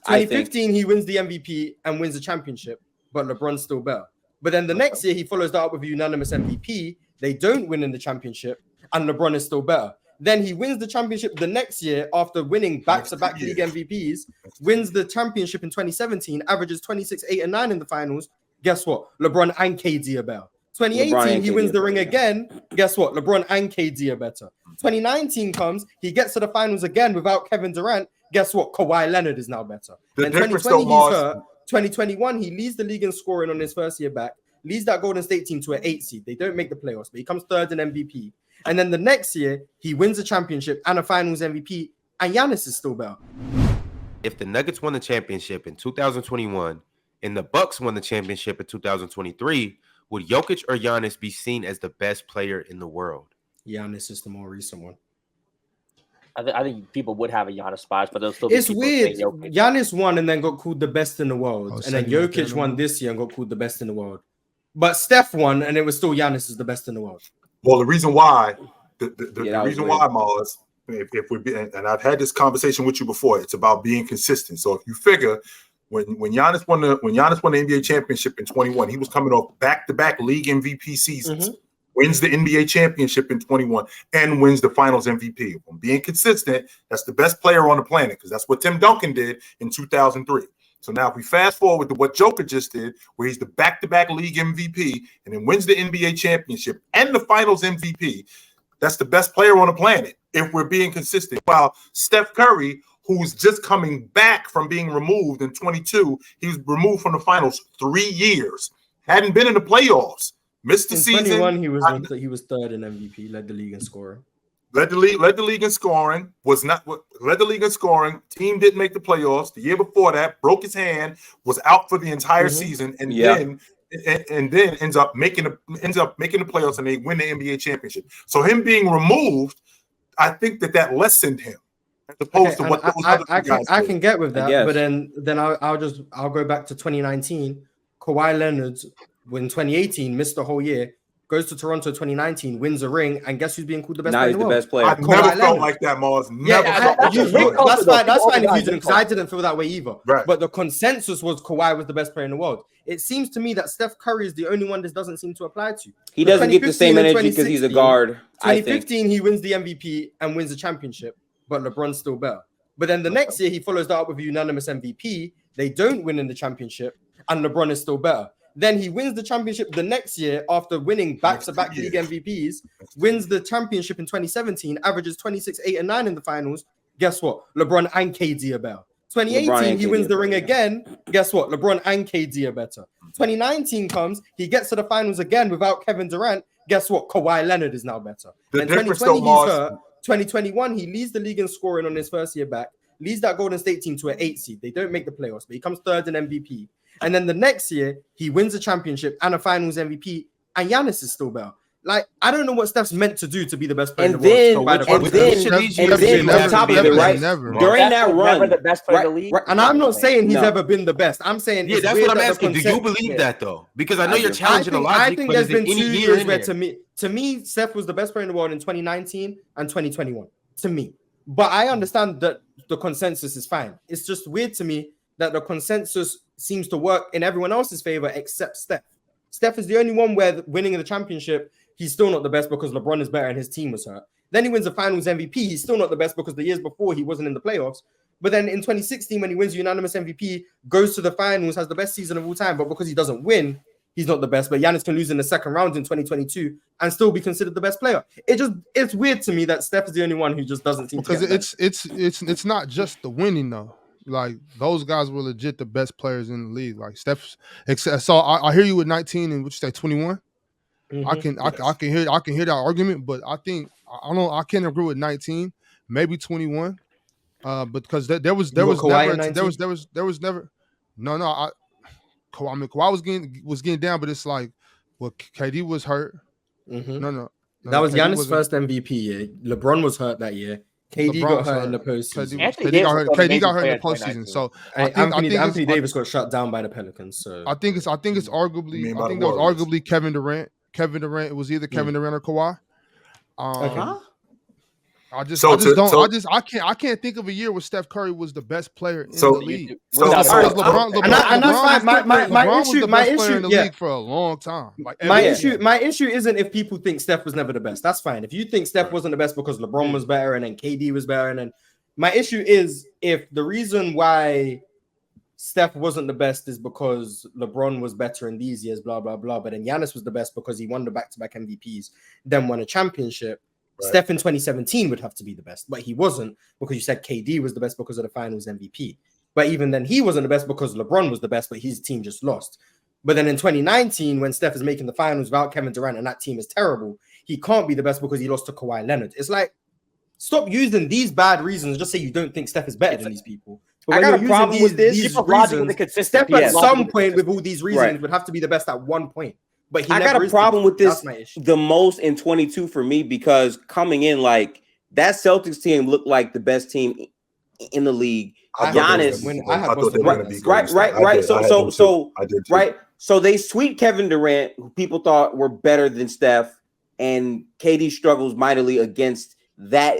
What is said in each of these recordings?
2015, he wins the MVP and wins the championship, but LeBron's still better. But then the next year, he follows that up with a unanimous MVP. They don't win in the championship, and LeBron is still better. Then he wins the championship the next year after winning back-to-back league MVPs, wins the championship in 2017, averages 26, 8, and 9 in the finals. Guess what? LeBron and KD are better. 2018, he wins the ring again. Guess what? LeBron and KD are better. 2019 comes, he gets to the finals again without Kevin Durant. Guess what? Kawhi Leonard is now better. And 2020, he's hurt. 2021, he leads the league in scoring on his first year back, leads that Golden State team to an 8 seed. They don't make the playoffs, but he comes third in MVP. And then the next year, he wins a championship and a finals MVP, and Giannis is still better. If the Nuggets won the championship in 2021 and the Bucks won the championship in 2023, would Jokic or Giannis be seen as the best player in the world? Giannis is the more recent one. I think people would have a Giannis spot, but they'll still be. It's weird. Giannis won and then got called the best in the world. And then Jokic won this year and got called the best in the world. But Steph won and it was still Giannis is the best in the world. Well, the reason why, the reason why, Mars, if we're being, and I've had this conversation with you before, it's about being consistent. So if you figure when Giannis won the NBA championship in 21, he was coming off back-to-back league MVP seasons. Mm-hmm. Wins the NBA championship in 21 and wins the finals MVP. When being consistent, that's the best player on the planet because that's what Tim Duncan did in 2003. So now if we fast forward to what Joker just did, where he's the back-to-back league MVP and then wins the NBA championship and the finals MVP, that's the best player on the planet if we're being consistent. While Steph Curry, who's just coming back from being removed in 22, he was removed from the finals 3 years, hadn't been in the playoffs. Missed the season. 21, he was third in MVP, led the league in scoring. Led the league in scoring. Led the league in scoring. Team didn't make the playoffs. The year before that, broke his hand, was out for the entire season, and then ends up making the playoffs and they win the NBA championship. So him being removed, I think that lessened him. As opposed to what those other guys I can get with that, but then I'll go back to 2019. Kawhi Leonard, when 2018 missed the whole year, goes to Toronto 2019, wins a ring, and guess who's being called the best player in the world? Best player. I've never felt like that, Mars. That's fine if you didn't, because I didn't feel that way either. Right. But the consensus was Kawhi was the best player in the world. It seems to me that Steph Curry is the only one this doesn't seem to apply to. He doesn't get the same energy because he's a guard. 2015, he wins the MVP and wins the championship, but LeBron's still better. But then the next year, he follows that up with a unanimous MVP. They don't win in the championship, and LeBron is still better. Then he wins the championship the next year after winning back-to-back league MVPs, wins the championship in 2017, averages 26, 8, and 9 in the finals. Guess what? LeBron and KD are better. 2018, he wins the ring again. Guess what? LeBron and KD are better. 2019 comes, he gets to the finals again without Kevin Durant. Guess what? Kawhi Leonard is now better. And 2020, he's hurt. 2021, he leads the league in scoring on his first year back, leads that Golden State team to an 8 seed. They don't make the playoffs, but he comes third in MVP. And then the next year, he wins a championship and a finals MVP, and Giannis is still better. Like, I don't know what Steph's meant to do to be the best player in the world. And then on top of it, right? During that run, the best player in the league. And I'm not saying he's ever been the best. I'm saying that's what I'm asking. Do you believe that though? Because I know you're challenging a logic. I think there's been 2 years where to me, Steph was the best player in the world in 2019 and 2021. To me, but I understand that the consensus is fine. It's just weird to me that the consensus seems to work in everyone else's favor except Steph. Steph is the only one where winning the championship, he's still not the best because LeBron is better and his team was hurt. Then he wins the finals MVP. He's still not the best because the years before he wasn't in the playoffs. But then in 2016, when he wins unanimous MVP, goes to the finals, has the best season of all time. But because he doesn't win, he's not the best. But Giannis can lose in the second round in 2022 and still be considered the best player. It's weird to me that Steph is the only one who just doesn't seem to get it's not just the winning though. Like those guys were legit the best players in the league. Like Steph, so I hear you with 19 and what you say 21. Mm-hmm. I can hear that argument, but I think I can't agree with 19, maybe 21. Because there was never Kawhi was getting down, but it's like KD was hurt. Mm-hmm. No. That was Giannis' first MVP year. LeBron was hurt that year. KD got hurt in the postseason. KD got hurt in the postseason. So Anthony Davis got shut down by the Pelicans. So I think it's arguably. I think that was arguably Kevin Durant. Kevin Durant. It was either Kevin Durant or Kawhi. I can't think of a year where Steph Curry was the best player in the league. Without LeBron was the best player in the league for a long time. Like my issue isn't if people think Steph was never the best. That's fine. If you think Steph wasn't the best because LeBron was better and then KD was better, and then my issue is if the reason why Steph wasn't the best is because LeBron was better in these years, blah blah blah. But then Giannis was the best because he won the back-to-back MVPs, then won a championship. Right. Steph in 2017 would have to be the best, but he wasn't because you said KD was the best because of the finals MVP. But even then, he wasn't the best because LeBron was the best, but his team just lost. But then in 2019, when Steph is making the finals without Kevin Durant and that team is terrible, he can't be the best because he lost to Kawhi Leonard. It's like, stop using these bad reasons. Just say you don't think Steph is better than these people. But I got a problem with this. Steph at some point with all these reasons would have to be the best at one point. But I got a problem with this the most in 22 for me because coming in, like, that Celtics team looked like the best team in the league. Giannis, right. So they sweep Kevin Durant, who people thought were better than Steph, and KD struggles mightily against that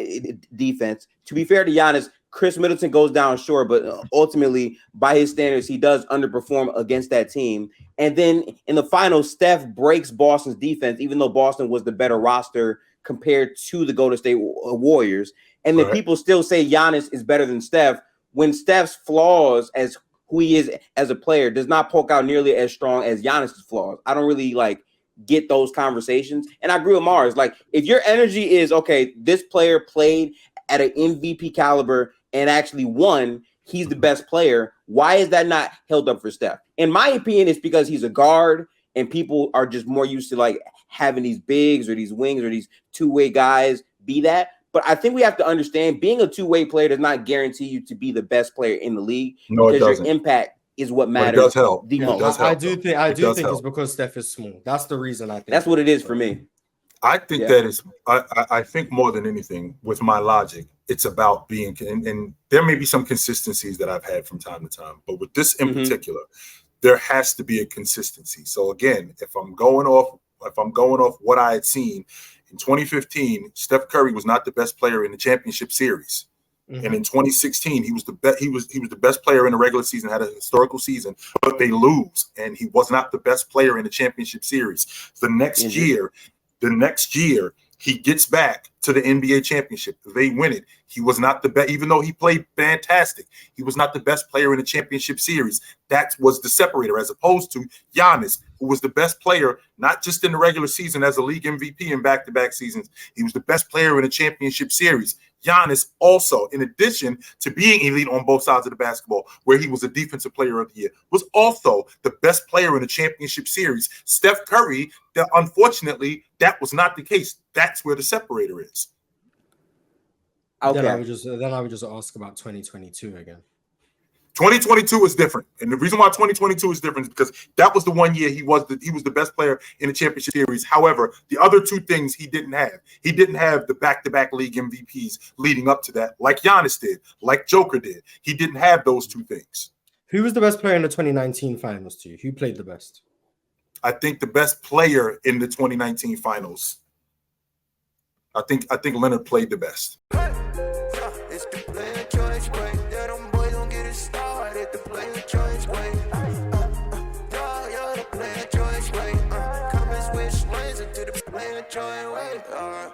defense. To be fair to Giannis, Chris Middleton goes down short, but ultimately, by his standards, he does underperform against that team. And then in the finals, Steph breaks Boston's defense, even though Boston was the better roster compared to the Golden State Warriors. And then people still say Giannis is better than Steph when Steph's flaws as who he is as a player does not poke out nearly as strong as Giannis's flaws. I don't really get those conversations. And I agree with Mars. Like, if your energy is, okay, this player played at an MVP caliber and actually won, he's the best player, why is that not held up for Steph? In my opinion, it's because he's a guard and people are just more used to having these bigs or these wings or these two-way guys be that. But I think we have to understand being a two-way player does not guarantee you to be the best player in the league. No, it doesn't. Your impact is what matters. It does help. The most. I do think it's because Steph is small. That's the reason I think. That's what it is for me. I think that is. I think more than anything, with my logic, it's about being. And there may be some consistencies that I've had from time to time, but with this in particular, there has to be a consistency. So again, if I'm going off what I had seen in 2015, Steph Curry was not the best player in the championship series. And in 2016, he was the best. He was the best player in the regular season, had a historical season, but they lose, and he was not the best player in the championship series. The next year, he gets back to the NBA championship. They win it. He was not the best, even though he played fantastic. He was not the best player in the championship series. That was the separator, as opposed to Giannis, who was the best player, not just in the regular season as a league MVP in back-to-back seasons. He was the best player in the championship series. Giannis also, in addition to being elite on both sides of the basketball, where he was a defensive player of the year, was also the best player in the championship series. Steph Curry, unfortunately, that was not the case. That's where the separator is. Okay. Then I would just ask about 2022 again. 2022 is different, and the reason why 2022 is different is because that was the one year he was the best player in the championship series. However, the other two things he didn't have. He didn't have the back-to-back league MVPs leading up to that, like Giannis did, like Joker did. He didn't have those two things. Who was the best player in the 2019 finals to you? Who played the best? I think the best player in the 2019 finals. I think Leonard played the best. It's the player choice way. Yeah, them boys don't get it started. The player choice way. Yeah, the player choice way. Come and switch lanes into the player choice way.